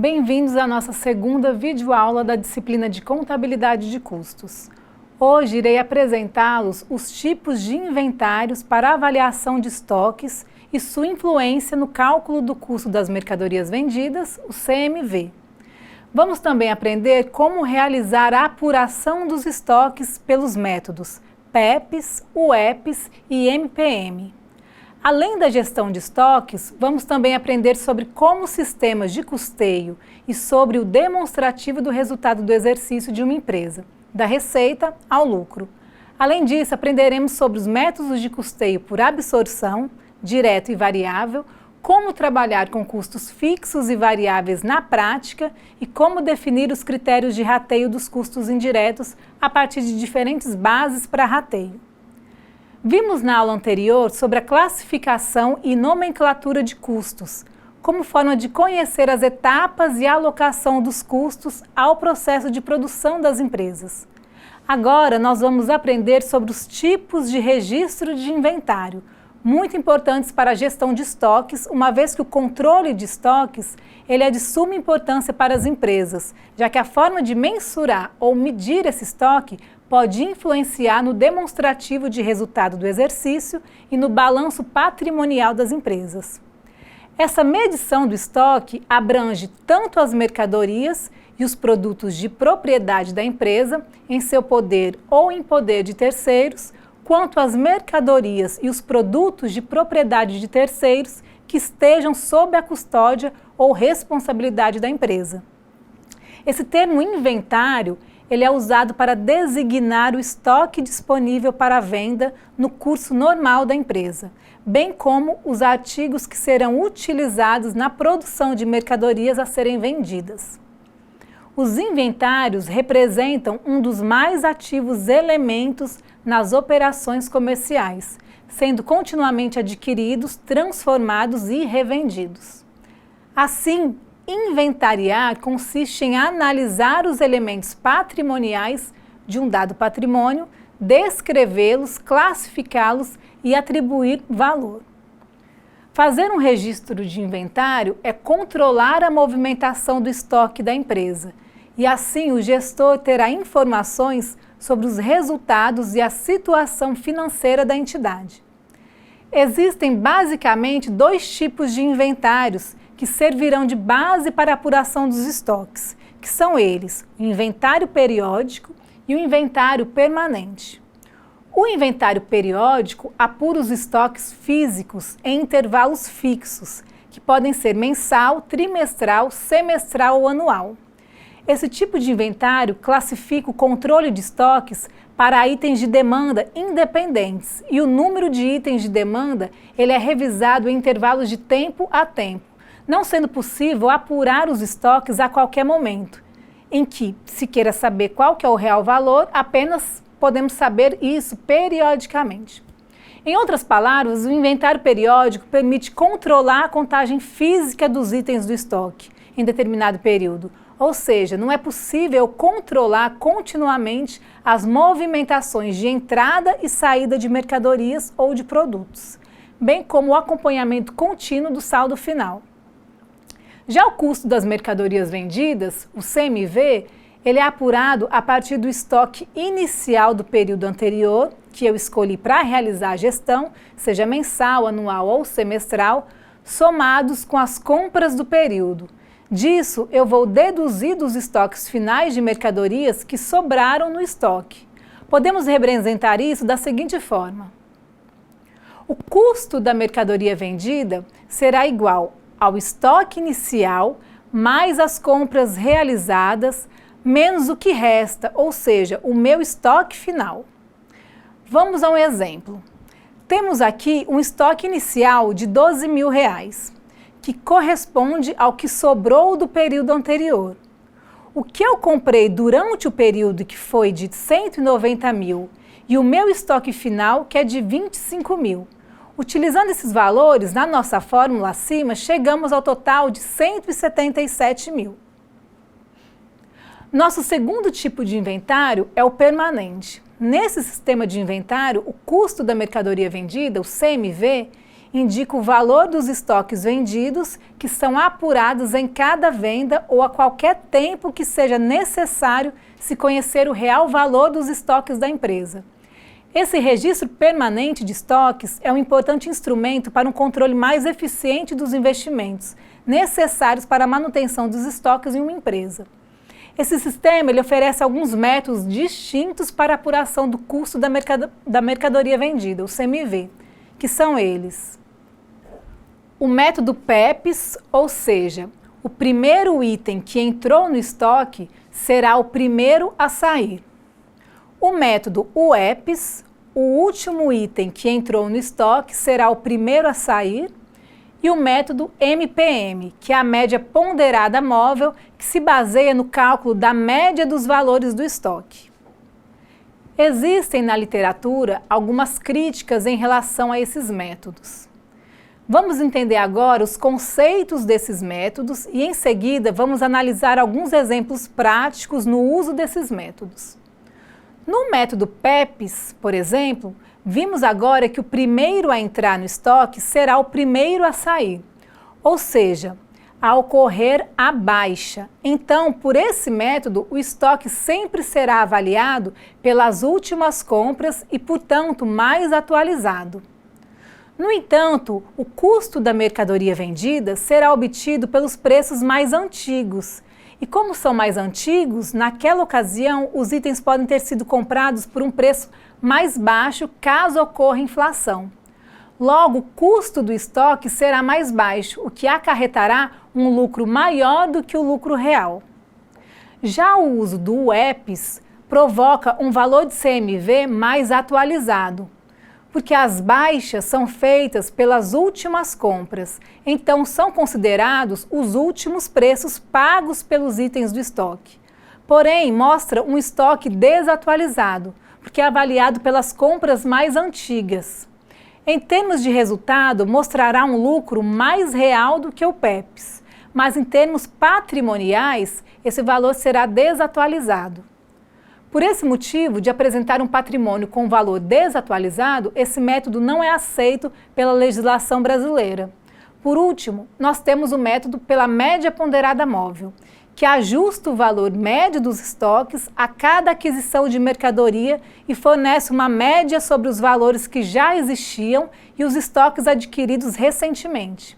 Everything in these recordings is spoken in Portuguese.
Bem-vindos à nossa segunda videoaula da disciplina de Contabilidade de Custos. Hoje irei apresentá-los os tipos de inventários para avaliação de estoques e sua influência no cálculo do custo das mercadorias vendidas, o CMV. Vamos também aprender como realizar a apuração dos estoques pelos métodos PEPs, UEPs e MPM. Além da gestão de estoques, vamos também aprender sobre como sistemas de custeio e sobre o demonstrativo do resultado do exercício de uma empresa, da receita ao lucro. Além disso, aprenderemos sobre os métodos de custeio por absorção, direto e variável, como trabalhar com custos fixos e variáveis na prática e como definir os critérios de rateio dos custos indiretos a partir de diferentes bases para rateio. Vimos na aula anterior sobre a classificação e nomenclatura de custos, como forma de conhecer as etapas e alocação dos custos ao processo de produção das empresas. Agora nós vamos aprender sobre os tipos de registro de inventário, muito importantes para a gestão de estoques, uma vez que o controle de estoques ele é de suma importância para as empresas, já que a forma de mensurar ou medir esse estoque pode influenciar no demonstrativo de resultado do exercício e no balanço patrimonial das empresas. Essa medição do estoque abrange tanto as mercadorias e os produtos de propriedade da empresa, em seu poder ou em poder de terceiros, quanto as mercadorias e os produtos de propriedade de terceiros que estejam sob a custódia ou responsabilidade da empresa. Esse termo inventário ele é usado para designar o estoque disponível para venda no curso normal da empresa, bem como os artigos que serão utilizados na produção de mercadorias a serem vendidas. Os inventários representam um dos mais ativos elementos nas operações comerciais, sendo continuamente adquiridos, transformados e revendidos. Assim, inventariar consiste em analisar os elementos patrimoniais de um dado patrimônio, descrevê-los, classificá-los e atribuir valor. Fazer um registro de inventário é controlar a movimentação do estoque da empresa e assim o gestor terá informações sobre os resultados e a situação financeira da entidade. Existem basicamente dois tipos de inventários que servirão de base para a apuração dos estoques, que são eles, o inventário periódico e o inventário permanente. O inventário periódico apura os estoques físicos em intervalos fixos, que podem ser mensal, trimestral, semestral ou anual. Esse tipo de inventário classifica o controle de estoques para itens de demanda independentes e o número de itens de demanda ele é revisado em intervalos de tempo a tempo, não sendo possível apurar os estoques a qualquer momento, em que, se queira saber qual que é o real valor, apenas podemos saber isso periodicamente. Em outras palavras, o inventário periódico permite controlar a contagem física dos itens do estoque em determinado período, ou seja, não é possível controlar continuamente as movimentações de entrada e saída de mercadorias ou de produtos, bem como o acompanhamento contínuo do saldo final. Já o custo das mercadorias vendidas, o CMV, ele é apurado a partir do estoque inicial do período anterior, que eu escolhi para realizar a gestão, seja mensal, anual ou semestral, somados com as compras do período. Disso, eu vou deduzir dos estoques finais de mercadorias que sobraram no estoque. Podemos representar isso da seguinte forma. O custo da mercadoria vendida será igual ao estoque inicial, mais as compras realizadas, menos o que resta, ou seja, o meu estoque final. Vamos a um exemplo. Temos aqui um estoque inicial de R$12.000, que corresponde ao que sobrou do período anterior. O que eu comprei durante o período, que foi de R$190.000, e o meu estoque final, que é de R$25.000. Utilizando esses valores, na nossa fórmula acima, chegamos ao total de R$177.000. Nosso segundo tipo de inventário é o permanente. Nesse sistema de inventário, o custo da mercadoria vendida, o CMV, indica o valor dos estoques vendidos, que são apurados em cada venda ou a qualquer tempo que seja necessário se conhecer o real valor dos estoques da empresa. Esse registro permanente de estoques é um importante instrumento para um controle mais eficiente dos investimentos necessários para a manutenção dos estoques em uma empresa. Esse sistema ele oferece alguns métodos distintos para a apuração do custo da mercadoria vendida, o CMV, que são eles: o método PEPs, ou seja, o primeiro item que entrou no estoque será o primeiro a sair. O método UEPs, o último item que entrou no estoque será o primeiro a sair. E o método MPM, que é a média ponderada móvel, que se baseia no cálculo da média dos valores do estoque. Existem na literatura algumas críticas em relação a esses métodos. Vamos entender agora os conceitos desses métodos e, em seguida, vamos analisar alguns exemplos práticos no uso desses métodos. No método PEPs, por exemplo, vimos agora que o primeiro a entrar no estoque será o primeiro a sair, ou seja, a ocorrer a baixa. Então, por esse método, o estoque sempre será avaliado pelas últimas compras e, portanto, mais atualizado. No entanto, o custo da mercadoria vendida será obtido pelos preços mais antigos. E como são mais antigos, naquela ocasião os itens podem ter sido comprados por um preço mais baixo caso ocorra inflação. Logo, o custo do estoque será mais baixo, o que acarretará um lucro maior do que o lucro real. Já o uso do UEPs provoca um valor de CMV mais atualizado, porque as baixas são feitas pelas últimas compras, então são considerados os últimos preços pagos pelos itens do estoque. Porém, mostra um estoque desatualizado, porque é avaliado pelas compras mais antigas. Em termos de resultado, mostrará um lucro mais real do que o PEPs, mas em termos patrimoniais, esse valor será desatualizado. Por esse motivo de apresentar um patrimônio com valor desatualizado, esse método não é aceito pela legislação brasileira. Por último, nós temos o método pela média ponderada móvel, que ajusta o valor médio dos estoques a cada aquisição de mercadoria e fornece uma média sobre os valores que já existiam e os estoques adquiridos recentemente.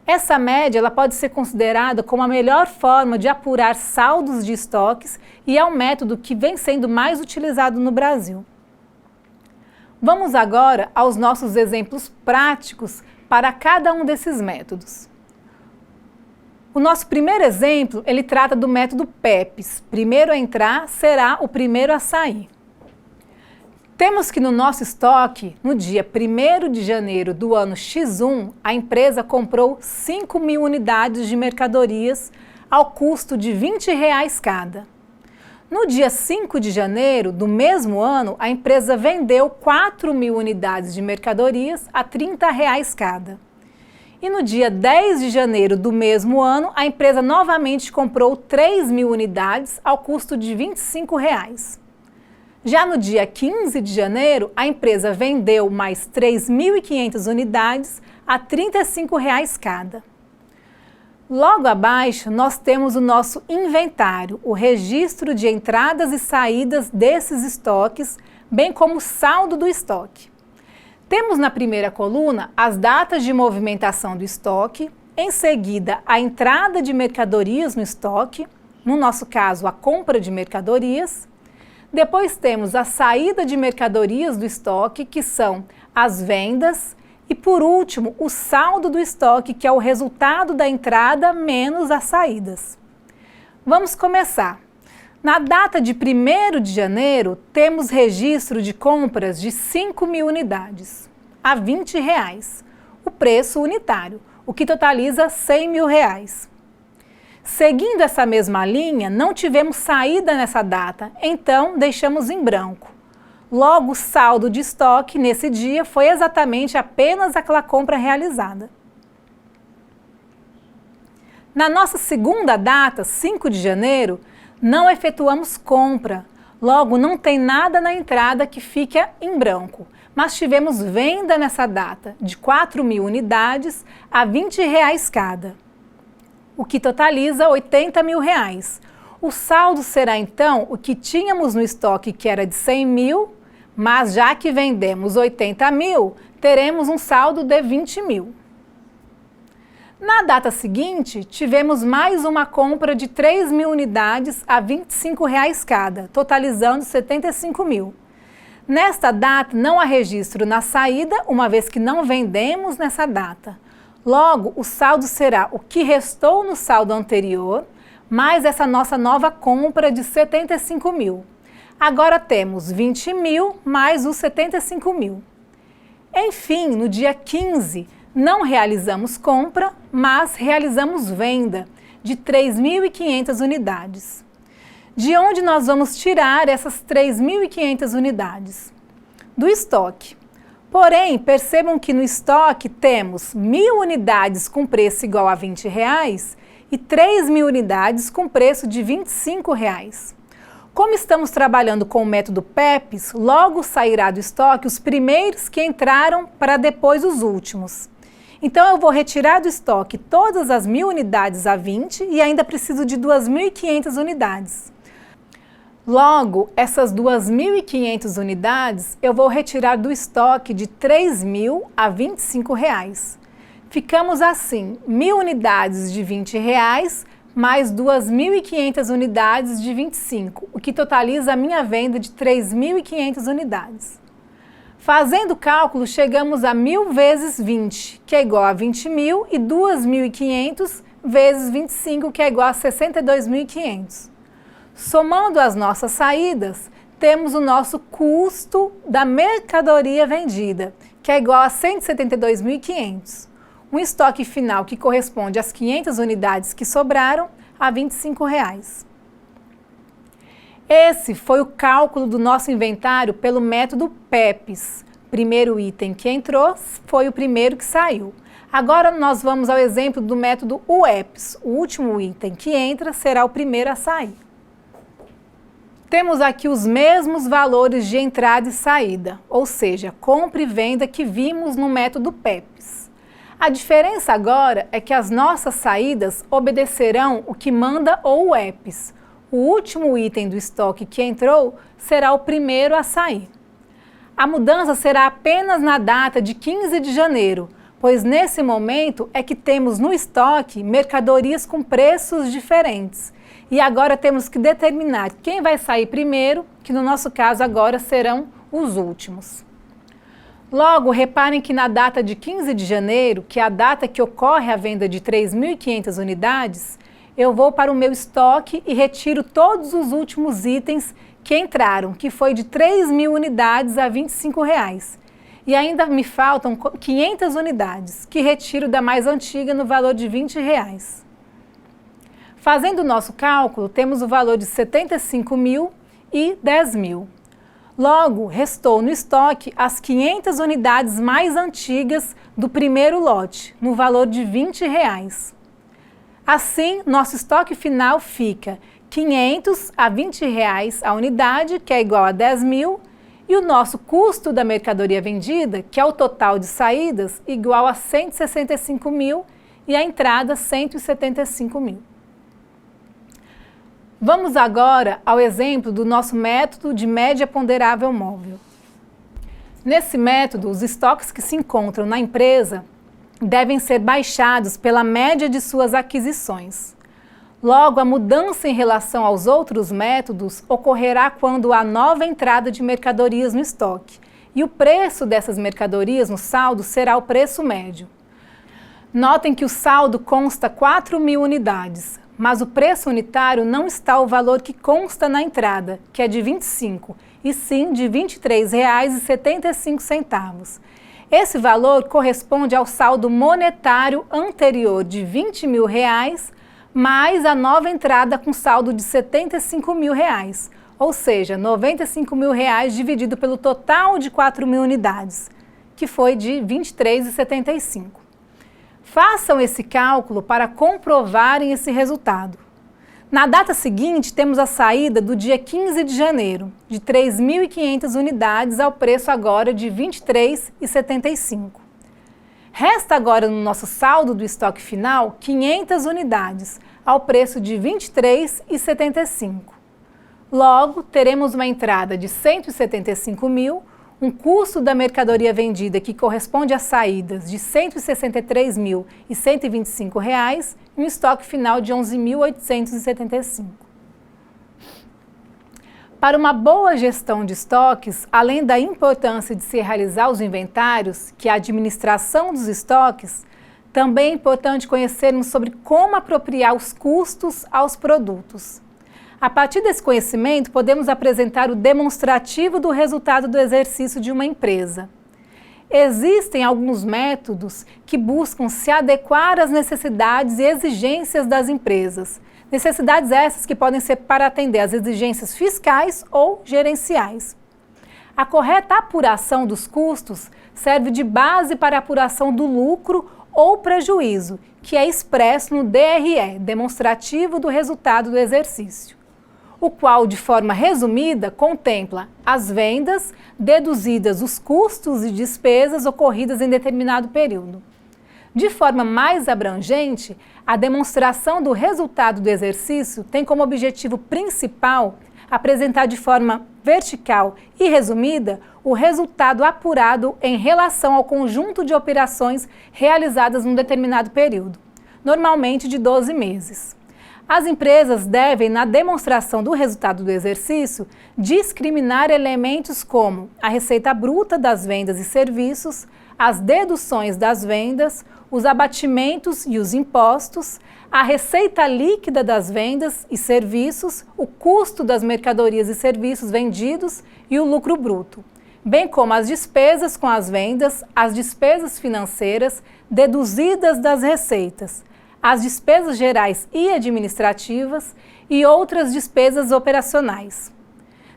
Essa média ela pode ser considerada como a melhor forma de apurar saldos de estoques e é um método que vem sendo mais utilizado no Brasil. Vamos agora aos nossos exemplos práticos para cada um desses métodos. O nosso primeiro exemplo, ele trata do método PEPs. Primeiro a entrar será o primeiro a sair. Temos que no nosso estoque, no dia 1º de janeiro do ano X1, a empresa comprou 5.000 unidades de mercadorias ao custo de R$20 cada. No dia 5 de janeiro do mesmo ano, a empresa vendeu 4.000 unidades de mercadorias a R$30 cada. E no dia 10 de janeiro do mesmo ano, a empresa novamente comprou 3.000 unidades ao custo de R$25. Já no dia 15 de janeiro, a empresa vendeu mais 3.500 unidades a R$35 cada. Logo abaixo, nós temos o nosso inventário, o registro de entradas e saídas desses estoques, bem como o saldo do estoque. Temos na primeira coluna as datas de movimentação do estoque, em seguida a entrada de mercadorias no estoque, no nosso caso a compra de mercadorias. Depois temos a saída de mercadorias do estoque, que são as vendas, e por último o saldo do estoque, que é o resultado da entrada menos as saídas. Vamos começar. Na data de 1º de janeiro, temos registro de compras de 5.000 unidades a R$20, o preço unitário, o que totaliza R$100.000. Seguindo essa mesma linha, não tivemos saída nessa data, então deixamos em branco. Logo, o saldo de estoque nesse dia foi exatamente apenas aquela compra realizada. Na nossa segunda data, 5 de janeiro, não efetuamos compra. Logo, não tem nada na entrada que fique em branco, mas tivemos venda nessa data de 4.000 unidades a R$ 20 cada, o que totaliza R$ 80.000. O saldo será então o que tínhamos no estoque, que era de 100.000, mas já que vendemos 80.000, teremos um saldo de 20.000. Na data seguinte, tivemos mais uma compra de 3.000 unidades a R$ 25 cada, totalizando 75.000. Nesta data, não há registro na saída, uma vez que não vendemos nessa data. Logo, o saldo será o que restou no saldo anterior, mais essa nossa nova compra de 75.000. Agora temos 20.000 mais os 75.000. Enfim, no dia 15, não realizamos compra, mas realizamos venda de 3.500 unidades. De onde nós vamos tirar essas 3.500 unidades? Do estoque. Porém, percebam que no estoque temos 1.000 unidades com preço igual a R$ 20 e 3.000 unidades com preço de R$ 25. Como estamos trabalhando com o método PEPs, logo sairá do estoque os primeiros que entraram para depois os últimos. Então, eu vou retirar do estoque todas as 1.000 unidades a 20 e ainda preciso de 2.500 unidades. Logo, essas 2.500 unidades eu vou retirar do estoque de 3.000 a R$ 25. Ficamos assim, 1.000 unidades de R$ 20 mais 2.500 unidades de 25, o que totaliza a minha venda de 3.500 unidades. Fazendo o cálculo, chegamos a 1.000 vezes 20, que é igual a 20.000, e 2.500 vezes 25, que é igual a 62.500. Somando as nossas saídas, temos o nosso custo da mercadoria vendida, que é igual a 172.500. Um estoque final que corresponde às 500 unidades que sobraram a R$ 25. Esse foi o cálculo do nosso inventário pelo método PEPs. Primeiro item que entrou foi o primeiro que saiu. Agora nós vamos ao exemplo do método UEPs. O último item que entra será o primeiro a sair. Temos aqui os mesmos valores de entrada e saída, ou seja, compra e venda que vimos no método PEPs. A diferença agora é que as nossas saídas obedecerão o que manda o UEPs. O último item do estoque que entrou será o primeiro a sair. A mudança será apenas na data de 15 de janeiro, pois nesse momento é que temos no estoque mercadorias com preços diferentes. E agora temos que determinar quem vai sair primeiro, que no nosso caso agora serão os últimos. Logo, reparem que na data de 15 de janeiro, que é a data que ocorre a venda de 3.500 unidades, eu vou para o meu estoque e retiro todos os últimos itens que entraram, que foi de 3.000 unidades a R$ 25. E ainda me faltam 500 unidades, que retiro da mais antiga no valor de R$ 20. Fazendo o nosso cálculo, temos o valor de 75.000 e 10.000. Logo, restou no estoque as 500 unidades mais antigas do primeiro lote, no valor de R$ 20. Assim, nosso estoque final fica 500 a R$ 20 a unidade, que é igual a 10.000, e o nosso custo da mercadoria vendida, que é o total de saídas, igual a 165.000 e a entrada 175.000. Vamos agora ao exemplo do nosso método de média ponderável móvel. Nesse método, os estoques que se encontram na empresa devem ser baixados pela média de suas aquisições. Logo, a mudança em relação aos outros métodos ocorrerá quando há nova entrada de mercadorias no estoque, e o preço dessas mercadorias no saldo será o preço médio. Notem que o saldo consta 4.000 unidades, mas o preço unitário não está o valor que consta na entrada, que é de 25, e sim de R$ 23,75. Esse valor corresponde ao saldo monetário anterior de R$ 20.000, mais a nova entrada com saldo de R$ 75.000, ou seja, R$ 95.000 dividido pelo total de 4.000 unidades, que foi de R$ 23,75. Façam esse cálculo para comprovarem esse resultado. Na data seguinte, temos a saída do dia 15 de janeiro, de 3.500 unidades ao preço agora de R$ 23,75. Resta agora no nosso saldo do estoque final 500 unidades, ao preço de R$ 23,75. Logo, teremos uma entrada de R$ 175 mil, um custo da mercadoria vendida que corresponde a saídas de R$ 163.125 e um estoque final de R$ 11.875. Para uma boa gestão de estoques, além da importância de se realizar os inventários, que é a administração dos estoques, também é importante conhecermos sobre como apropriar os custos aos produtos. A partir desse conhecimento, podemos apresentar o demonstrativo do resultado do exercício de uma empresa. Existem alguns métodos que buscam se adequar às necessidades e exigências das empresas. Necessidades essas que podem ser para atender às exigências fiscais ou gerenciais. A correta apuração dos custos serve de base para a apuração do lucro ou prejuízo, que é expresso no DRE, demonstrativo do resultado do exercício, o qual, de forma resumida, contempla as vendas, deduzidas os custos e despesas ocorridas em determinado período. De forma mais abrangente, a demonstração do resultado do exercício tem como objetivo principal apresentar de forma vertical e resumida o resultado apurado em relação ao conjunto de operações realizadas num determinado período, normalmente de 12 meses. As empresas devem, na demonstração do resultado do exercício, discriminar elementos como a receita bruta das vendas e serviços, as deduções das vendas, os abatimentos e os impostos, a receita líquida das vendas e serviços, o custo das mercadorias e serviços vendidos e o lucro bruto, bem como as despesas com as vendas, as despesas financeiras deduzidas das receitas, as despesas gerais e administrativas e outras despesas operacionais.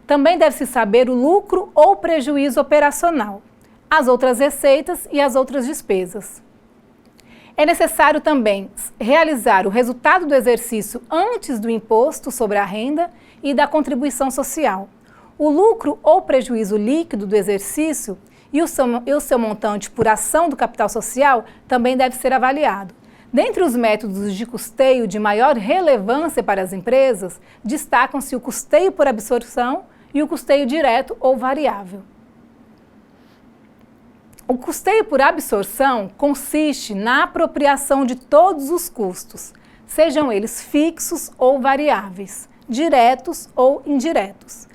Também deve-se saber o lucro ou prejuízo operacional, as outras receitas e as outras despesas. É necessário também realizar o resultado do exercício antes do imposto sobre a renda e da contribuição social. O lucro ou prejuízo líquido do exercício e o seu montante por ação do capital social também deve ser avaliado. Dentre os métodos de custeio de maior relevância para as empresas, destacam-se o custeio por absorção e o custeio direto ou variável. O custeio por absorção consiste na apropriação de todos os custos, sejam eles fixos ou variáveis, diretos ou indiretos,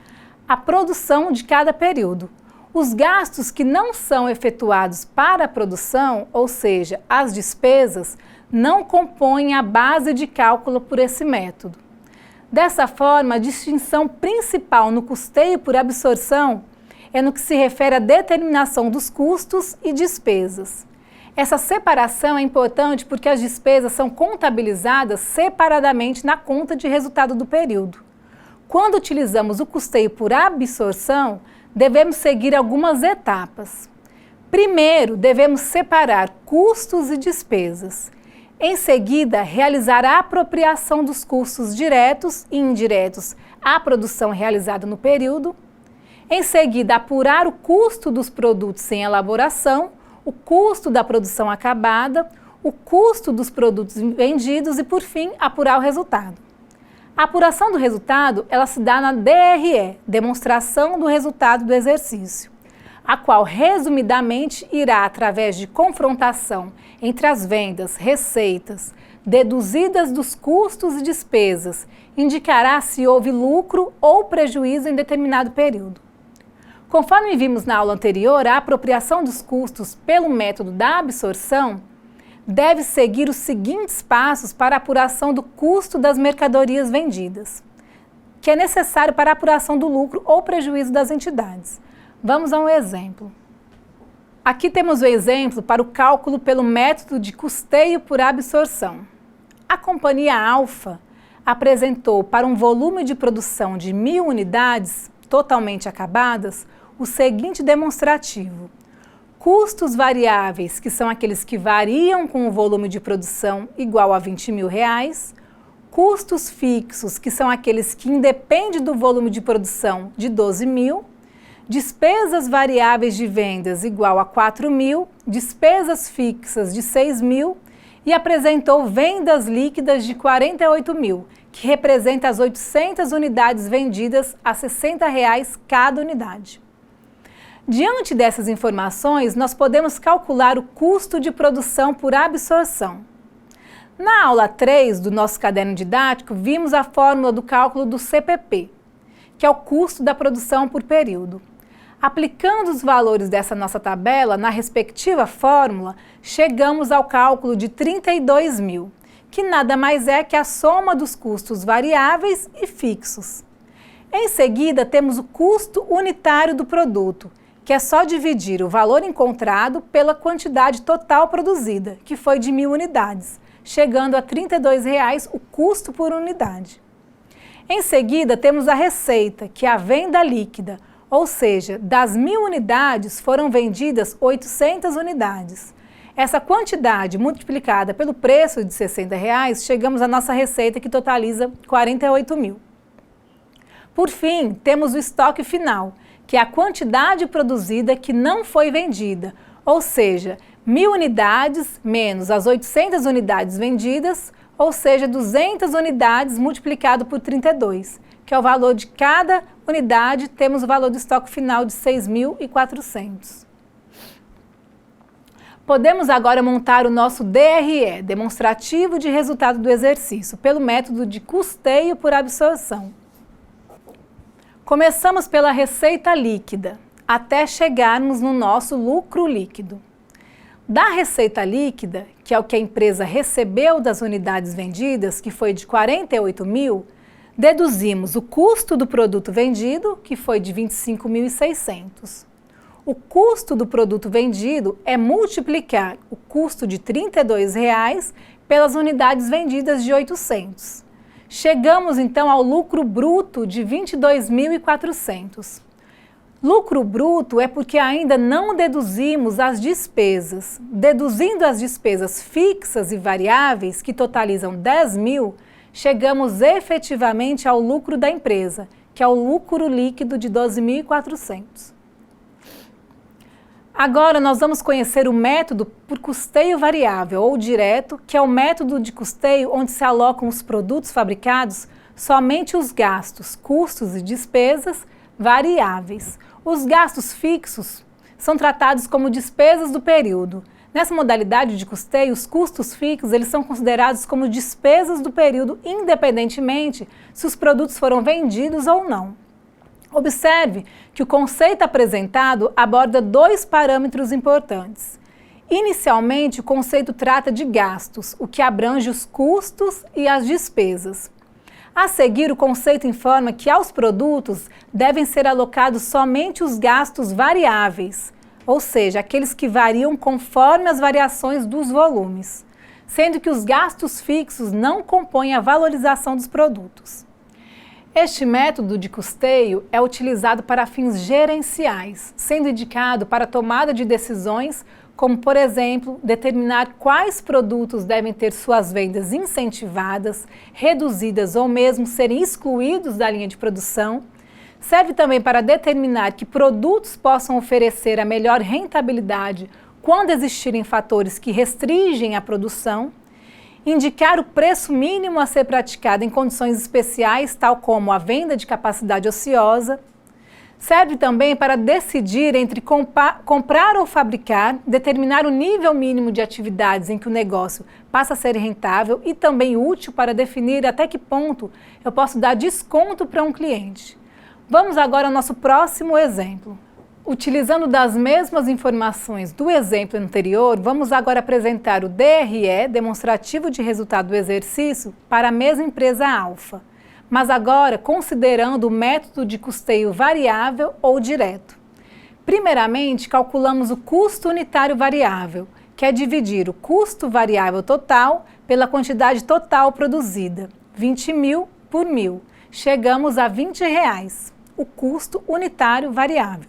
a produção de cada período. Os gastos que não são efetuados para a produção, ou seja, as despesas, não compõem a base de cálculo por esse método. Dessa forma, a distinção principal no custeio por absorção é no que se refere à determinação dos custos e despesas. Essa separação é importante porque as despesas são contabilizadas separadamente na conta de resultado do período. Quando utilizamos o custeio por absorção, devemos seguir algumas etapas. Primeiro, devemos separar custos e despesas. Em seguida, realizar a apropriação dos custos diretos e indiretos à produção realizada no período. Em seguida, apurar o custo dos produtos em elaboração, o custo da produção acabada, o custo dos produtos vendidos e, por fim, apurar o resultado. A apuração do resultado, ela se dá na DRE, demonstração do resultado do exercício, a qual, resumidamente, irá, através de confrontação entre as vendas, receitas, deduzidas dos custos e despesas, indicará se houve lucro ou prejuízo em determinado período. Conforme vimos na aula anterior, a apropriação dos custos pelo método da absorção deve seguir os seguintes passos para a apuração do custo das mercadorias vendidas, que é necessário para a apuração do lucro ou prejuízo das entidades. Vamos a um exemplo. Aqui temos o exemplo para o cálculo pelo método de custeio por absorção. A companhia Alfa apresentou para um volume de produção de 1.000 unidades totalmente acabadas o seguinte demonstrativo: custos variáveis, que são aqueles que variam com o volume de produção igual a R$ 20.000, custos fixos, que são aqueles que independem do volume de produção, de 12.000, despesas variáveis de vendas igual a 4.000, despesas fixas de 6.000 e apresentou vendas líquidas de 48.000, que representa as 800 unidades vendidas a R$ 60 cada unidade. Diante dessas informações, nós podemos calcular o custo de produção por absorção. Na aula 3 do nosso caderno didático, vimos a fórmula do cálculo do CPP, que é o custo da produção por período. Aplicando os valores dessa nossa tabela na respectiva fórmula, chegamos ao cálculo de 32.000, que nada mais é que a soma dos custos variáveis e fixos. Em seguida, temos o custo unitário do produto, que é só dividir o valor encontrado pela quantidade total produzida, que foi de 1.000 unidades, chegando a R$ 32 o custo por unidade. Em seguida, temos a receita, que é a venda líquida, ou seja, das 1.000 unidades foram vendidas 800 unidades. Essa quantidade multiplicada pelo preço de R$ 60, chegamos à nossa receita, que totaliza 48.000. Por fim, temos o estoque final, que é a quantidade produzida que não foi vendida, ou seja, 1.000 unidades menos as 800 unidades vendidas, ou seja, 200 unidades multiplicado por 32, que é o valor de cada unidade, temos o valor do estoque final de 6.400. Podemos agora montar o nosso DRE, demonstrativo de resultado do exercício, pelo método de custeio por absorção. Começamos pela receita líquida, até chegarmos no nosso lucro líquido. Da receita líquida, que é o que a empresa recebeu das unidades vendidas, que foi de 48.000, deduzimos o custo do produto vendido, que foi de 25.600. O custo do produto vendido é multiplicar o custo de R$ 32 pelas unidades vendidas de 800. Chegamos então ao lucro bruto de 22.400. Lucro bruto é porque ainda não deduzimos as despesas. Deduzindo as despesas fixas e variáveis, que totalizam 10.000, chegamos efetivamente ao lucro da empresa, que é o lucro líquido de 12.400. Agora nós vamos conhecer o método por custeio variável ou direto, que é o método de custeio onde se alocam os produtos fabricados somente os gastos, custos e despesas variáveis. Os gastos fixos são tratados como despesas do período. Nessa modalidade de custeio, os custos fixos eles são considerados como despesas do período, independentemente se os produtos foram vendidos ou não. Observe que o conceito apresentado aborda dois parâmetros importantes. Inicialmente, o conceito trata de gastos, o que abrange os custos e as despesas. A seguir, o conceito informa que aos produtos devem ser alocados somente os gastos variáveis, ou seja, aqueles que variam conforme as variações dos volumes, sendo que os gastos fixos não compõem a valorização dos produtos. Este método de custeio é utilizado para fins gerenciais, sendo indicado para a tomada de decisões, como, por exemplo, determinar quais produtos devem ter suas vendas incentivadas, reduzidas ou mesmo serem excluídos da linha de produção. Serve também para determinar que produtos possam oferecer a melhor rentabilidade quando existirem fatores que restringem a produção. Indicar o preço mínimo a ser praticado em condições especiais, tal como a venda de capacidade ociosa. Serve também para decidir entre comprar ou fabricar, determinar o nível mínimo de atividades em que o negócio passa a ser rentável e também útil para definir até que ponto eu posso dar desconto para um cliente. Vamos agora ao nosso próximo exemplo. Utilizando das mesmas informações do exemplo anterior, vamos agora apresentar o DRE, demonstrativo de resultado do exercício, para a mesma empresa alfa, mas agora considerando o método de custeio variável ou direto. Primeiramente, calculamos o custo unitário variável, que é dividir o custo variável total pela quantidade total produzida, 20.000 por 1.000. Chegamos a R$ 20, o custo unitário variável.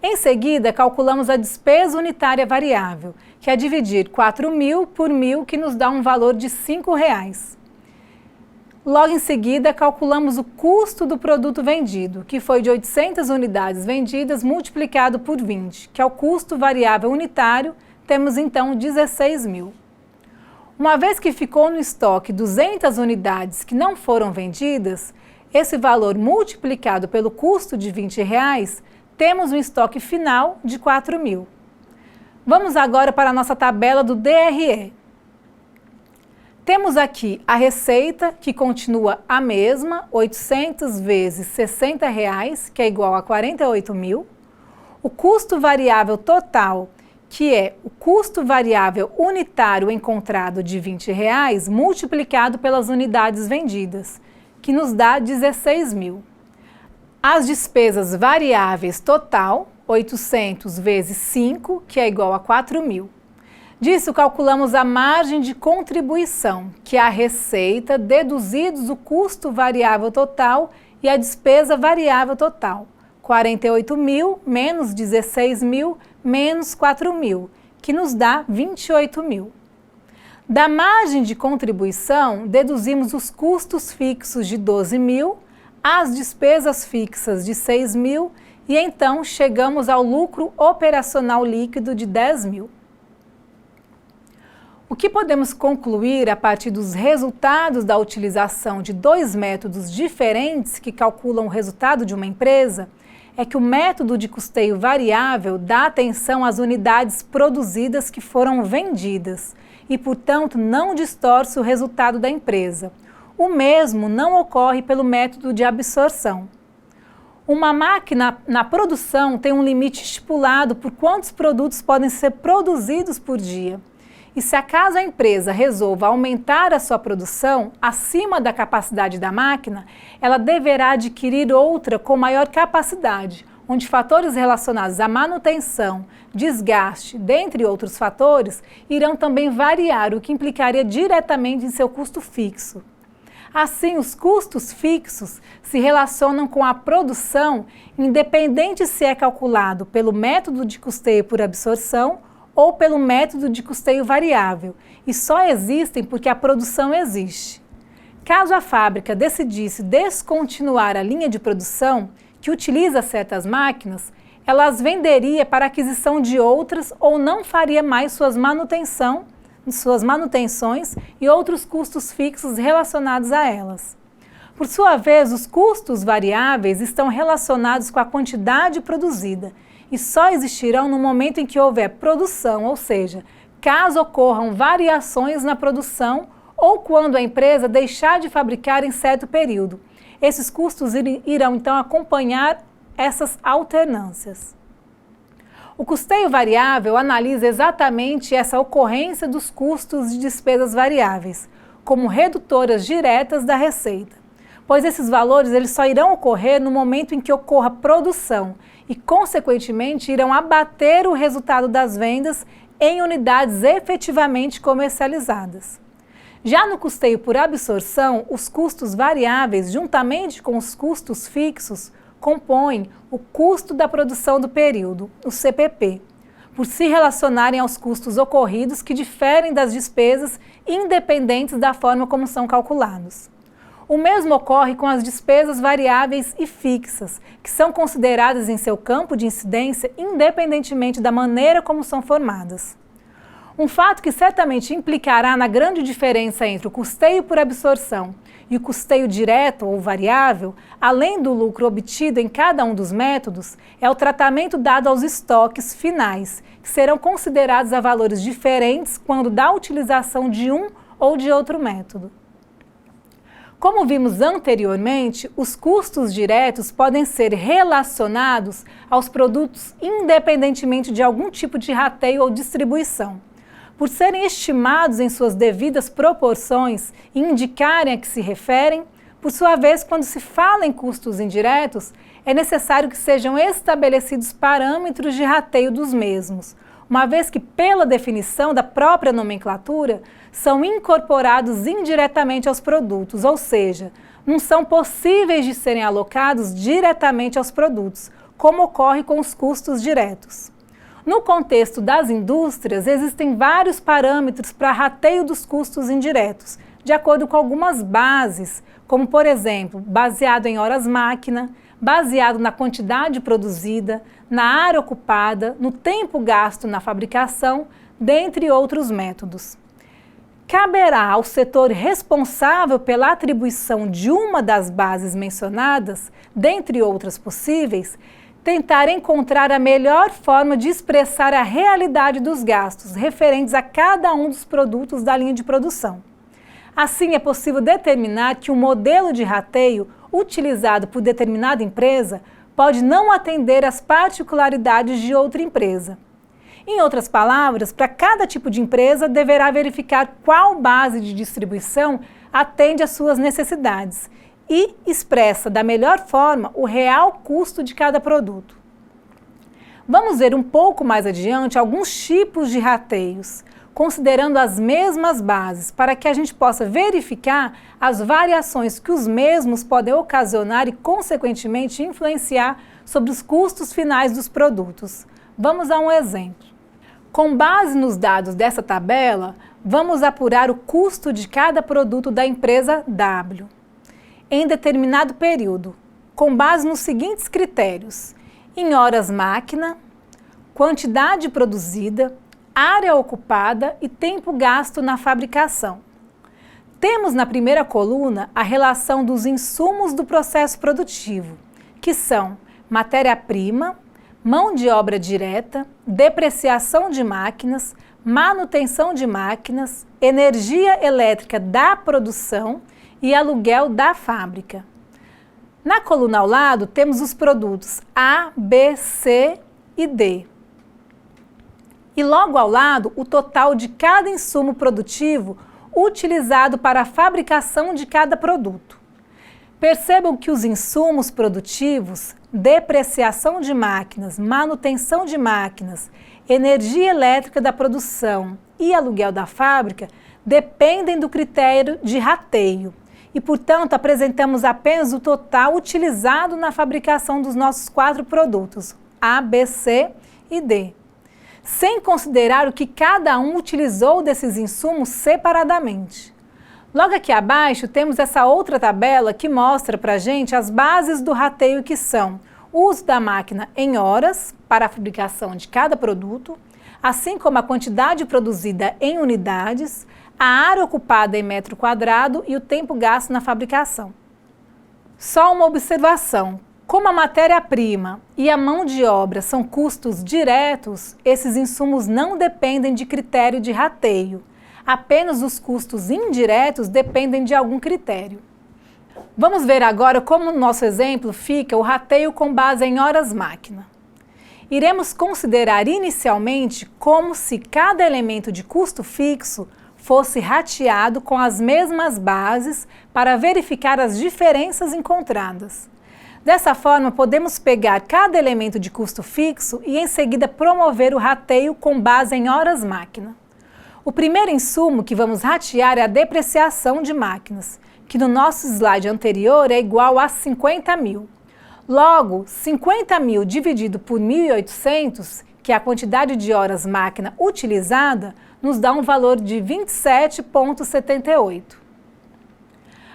Em seguida, calculamos a despesa unitária variável, que é dividir 4.000 por 1.000, que nos dá um valor de R$ 5. Logo em seguida, calculamos o custo do produto vendido, que foi de 800 unidades vendidas multiplicado por 20, que é o custo variável unitário, temos então 16.000. Uma vez que ficou no estoque 200 unidades que não foram vendidas, esse valor multiplicado pelo custo de R$20, temos um estoque final de 4.000. Vamos agora para a nossa tabela do DRE. Temos aqui a receita, que continua a mesma, 800 vezes R$60, que é igual a 48.000. O custo variável total, que é o custo variável unitário encontrado de R$20, multiplicado pelas unidades vendidas, que nos dá 16.000. As despesas variáveis total, 800 vezes 5, que é igual a 4.000. Disso, calculamos a margem de contribuição, que é a receita deduzidos o custo variável total e a despesa variável total. 48.000 menos 16.000 menos 4.000, que nos dá 28.000. Da margem de contribuição, deduzimos os custos fixos de 12.000, as despesas fixas de 6.000 e então chegamos ao lucro operacional líquido de 10.000. O que podemos concluir a partir dos resultados da utilização de dois métodos diferentes que calculam o resultado de uma empresa é que o método de custeio variável dá atenção às unidades produzidas que foram vendidas e, portanto, não distorce o resultado da empresa. O mesmo não ocorre pelo método de absorção. Uma máquina na produção tem um limite estipulado por quantos produtos podem ser produzidos por dia. E se acaso a empresa resolva aumentar a sua produção acima da capacidade da máquina, ela deverá adquirir outra com maior capacidade, onde fatores relacionados à manutenção, desgaste, dentre outros fatores, irão também variar, o que implicaria diretamente em seu custo fixo. Assim, os custos fixos se relacionam com a produção, independente se é calculado pelo método de custeio por absorção ou pelo método de custeio variável, e só existem porque a produção existe. Caso a fábrica decidisse descontinuar a linha de produção, que utiliza certas máquinas, ela as venderia para aquisição de outras ou não faria mais suas manutenções e outros custos fixos relacionados a elas. Por sua vez, os custos variáveis estão relacionados com a quantidade produzida, e só existirão no momento em que houver produção, ou seja, caso ocorram variações na produção ou quando a empresa deixar de fabricar em certo período. Esses custos irão então acompanhar essas alternâncias. O custeio variável analisa exatamente essa ocorrência dos custos de despesas variáveis, como redutoras diretas da receita, pois esses valores eles só irão ocorrer no momento em que ocorra produção e, consequentemente, irão abater o resultado das vendas em unidades efetivamente comercializadas. Já no custeio por absorção, os custos variáveis, juntamente com os custos fixos, compõem o custo da produção do período, o CPP, por se relacionarem aos custos ocorridos que diferem das despesas independentes da forma como são calculados. O mesmo ocorre com as despesas variáveis e fixas, que são consideradas em seu campo de incidência independentemente da maneira como são formadas. Um fato que certamente implicará na grande diferença entre o custeio por absorção e o custeio direto ou variável, além do lucro obtido em cada um dos métodos, é o tratamento dado aos estoques finais, que serão considerados a valores diferentes quando da utilização de um ou de outro método. Como vimos anteriormente, os custos diretos podem ser relacionados aos produtos independentemente de algum tipo de rateio ou distribuição. Por serem estimados em suas devidas proporções e indicarem a que se referem, por sua vez, quando se fala em custos indiretos, é necessário que sejam estabelecidos parâmetros de rateio dos mesmos, uma vez que, pela definição da própria nomenclatura, são incorporados indiretamente aos produtos, ou seja, não são possíveis de serem alocados diretamente aos produtos, como ocorre com os custos diretos. No contexto das indústrias, existem vários parâmetros para rateio dos custos indiretos, de acordo com algumas bases, como por exemplo, baseado em horas-máquina, baseado na quantidade produzida, na área ocupada, no tempo gasto na fabricação, dentre outros métodos. Caberá ao setor responsável pela atribuição de uma das bases mencionadas, dentre outras possíveis, tentar encontrar a melhor forma de expressar a realidade dos gastos referentes a cada um dos produtos da linha de produção. Assim, é possível determinar que o modelo de rateio utilizado por determinada empresa pode não atender às particularidades de outra empresa. Em outras palavras, para cada tipo de empresa, deverá verificar qual base de distribuição atende às suas necessidades e expressa da melhor forma o real custo de cada produto. Vamos ver um pouco mais adiante alguns tipos de rateios, considerando as mesmas bases, para que a gente possa verificar as variações que os mesmos podem ocasionar e, consequentemente, influenciar sobre os custos finais dos produtos. Vamos a um exemplo. Com base nos dados dessa tabela, vamos apurar o custo de cada produto da empresa W em determinado período, com base nos seguintes critérios: em horas-máquina, quantidade produzida, área ocupada e tempo gasto na fabricação. Temos na primeira coluna a relação dos insumos do processo produtivo, que são matéria-prima, mão de obra direta, depreciação de máquinas, manutenção de máquinas, energia elétrica da produção e aluguel da fábrica. Na coluna ao lado temos os produtos A, B, C e D. E logo ao lado o total de cada insumo produtivo utilizado para a fabricação de cada produto. Percebam que os insumos produtivos, depreciação de máquinas, manutenção de máquinas, energia elétrica da produção e aluguel da fábrica dependem do critério de rateio e, portanto, apresentamos apenas o total utilizado na fabricação dos nossos 4 produtos, A, B, C e D, sem considerar o que cada um utilizou desses insumos separadamente. Logo aqui abaixo temos essa outra tabela que mostra para a gente as bases do rateio, que são o uso da máquina em horas para a fabricação de cada produto, assim como a quantidade produzida em unidades, a área ocupada em metro quadrado e o tempo gasto na fabricação. Só uma observação: como a matéria-prima e a mão de obra são custos diretos, esses insumos não dependem de critério de rateio. Apenas os custos indiretos dependem de algum critério. Vamos ver agora como no nosso exemplo fica o rateio com base em horas-máquina. Iremos considerar inicialmente como se cada elemento de custo fixo fosse rateado com as mesmas bases para verificar as diferenças encontradas. Dessa forma, podemos pegar cada elemento de custo fixo e em seguida promover o rateio com base em horas-máquina. O primeiro insumo que vamos ratear é a depreciação de máquinas, que no nosso slide anterior é igual a 50 mil. Logo, 50 mil dividido por 1.800, que é a quantidade de horas máquina utilizada, nos dá um valor de 27,78.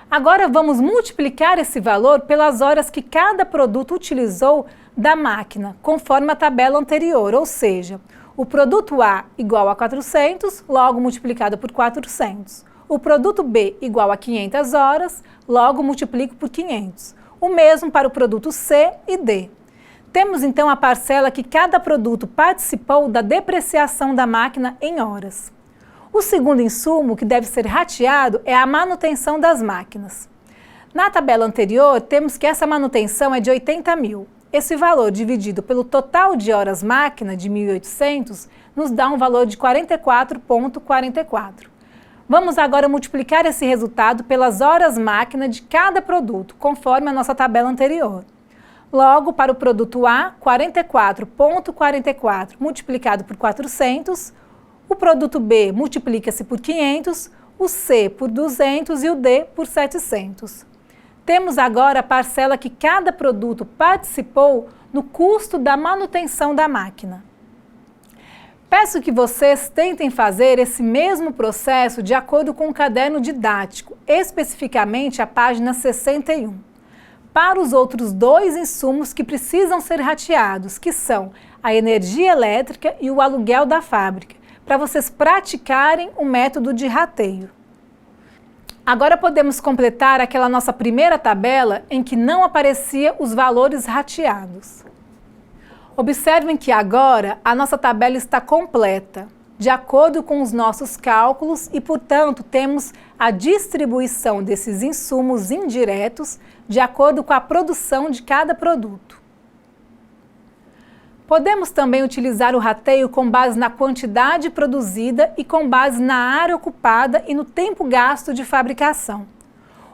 Agora vamos multiplicar esse valor pelas horas que cada produto utilizou da máquina, conforme a tabela anterior, ou seja, o produto A igual a 400, logo multiplicado por 400. O produto B igual a 500 horas, logo multiplico por 500. O mesmo para o produto C e D. Temos então a parcela que cada produto participou da depreciação da máquina em horas. O segundo insumo que deve ser rateado é a manutenção das máquinas. Na tabela anterior, temos que essa manutenção é de 80 mil. Esse valor dividido pelo total de horas máquina de 1.800 nos dá um valor de 44,44. Vamos agora multiplicar esse resultado pelas horas máquina de cada produto, conforme a nossa tabela anterior. Logo, para o produto A, 44,44 multiplicado por 400, o produto B multiplica-se por 500, o C por 200 e o D por 700. Temos agora a parcela que cada produto participou no custo da manutenção da máquina. Peço que vocês tentem fazer esse mesmo processo de acordo com o caderno didático, especificamente a página 61. Para os outros 2 insumos que precisam ser rateados, que são a energia elétrica e o aluguel da fábrica, para vocês praticarem o método de rateio. Agora podemos completar aquela nossa primeira tabela em que não aparecia os valores rateados. Observem que agora a nossa tabela está completa, de acordo com os nossos cálculos e, portanto, temos a distribuição desses insumos indiretos de acordo com a produção de cada produto. Podemos também utilizar o rateio com base na quantidade produzida e com base na área ocupada e no tempo gasto de fabricação.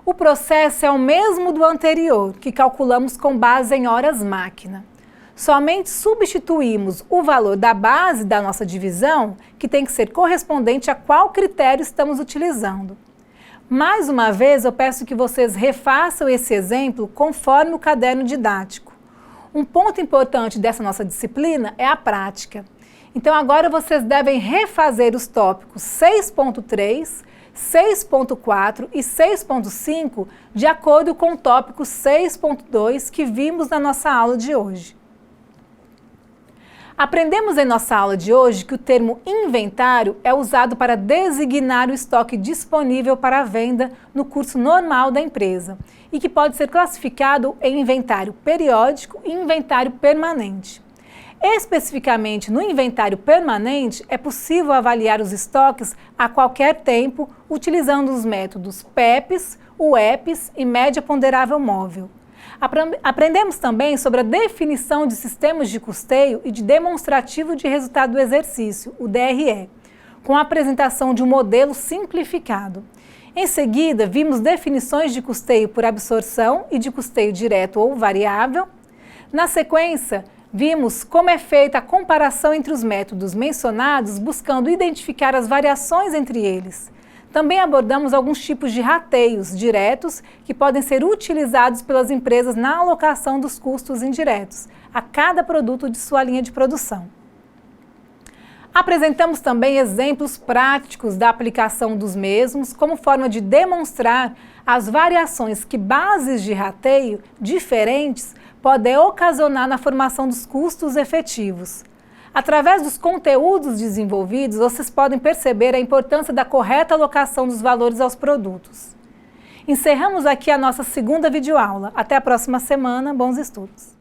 O processo é o mesmo do anterior, que calculamos com base em horas-máquina. Somente substituímos o valor da base da nossa divisão, que tem que ser correspondente a qual critério estamos utilizando. Mais uma vez, eu peço que vocês refaçam esse exemplo conforme o caderno didático. Um ponto importante dessa nossa disciplina é a prática. Então, agora vocês devem refazer os tópicos 6.3, 6.4 e 6.5 de acordo com o tópico 6.2 que vimos na nossa aula de hoje. Aprendemos em nossa aula de hoje que o termo inventário é usado para designar o estoque disponível para venda no curso normal da empresa e que pode ser classificado em inventário periódico e inventário permanente. Especificamente no inventário permanente, é possível avaliar os estoques a qualquer tempo utilizando os métodos PEPs, UEPs e média ponderável móvel. Aprendemos também sobre a definição de sistemas de custeio e de demonstrativo de resultado do exercício, o DRE, com a apresentação de um modelo simplificado. Em seguida, vimos definições de custeio por absorção e de custeio direto ou variável. Na sequência, vimos como é feita a comparação entre os métodos mencionados, buscando identificar as variações entre eles. Também abordamos alguns tipos de rateios diretos que podem ser utilizados pelas empresas na alocação dos custos indiretos a cada produto de sua linha de produção. Apresentamos também exemplos práticos da aplicação dos mesmos como forma de demonstrar as variações que bases de rateio diferentes podem ocasionar na formação dos custos efetivos. Através dos conteúdos desenvolvidos, vocês podem perceber a importância da correta alocação dos valores aos produtos. Encerramos aqui a nossa segunda videoaula. Até a próxima semana. Bons estudos!